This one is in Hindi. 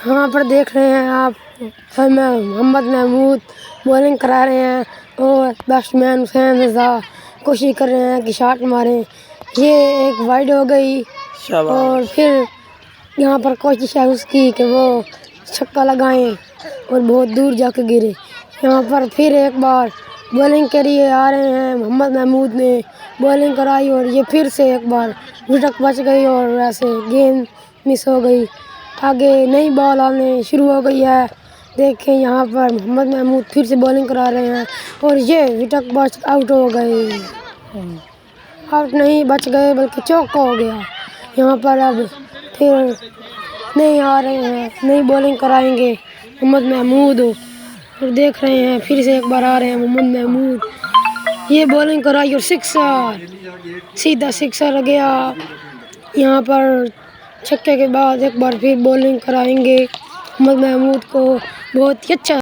यहाँ पर देख रहे हैं आप मोहम्मद महमूद बॉलिंग करा रहे हैं और बैट्समैन हुसैन रज़ा कोशिश कर रहे हैं कि शॉट मारें। ये एक वाइड हो गई और फिर यहाँ पर कोशिश है उसकी कि वो छक्का लगाएं और बहुत दूर जाकर गिरे। यहाँ पर फिर एक बार बॉलिंग के लिए आ रहे हैं मोहम्मद महमूद ने बॉलिंग कराई और ये फिर से एक बार विकेट बच गई और वैसे गेंद मिस हो गई। आगे नई बॉल आने शुरू हो गई है। देखें यहाँ पर मोहम्मद महमूद फिर से बॉलिंग करा रहे हैं और ये विकेट बच आउट हो गए। आउट नहीं बच गए बल्कि चौका हो गया। यहाँ पर अब फिर नहीं आ रहे हैं, नई बॉलिंग कराएंगे मोहम्मद महमूद और देख रहे हैं फिर से एक बार आ रहे हैं मोहम्मद महमूद। ये बॉलिंग कराई और सिक्सर, सीधा सिक्सर गया। यहाँ पर छक्के के बाद एक बार फिर बॉलिंग कराएंगे मोहम्मद महमूद को। बहुत ही अच्छा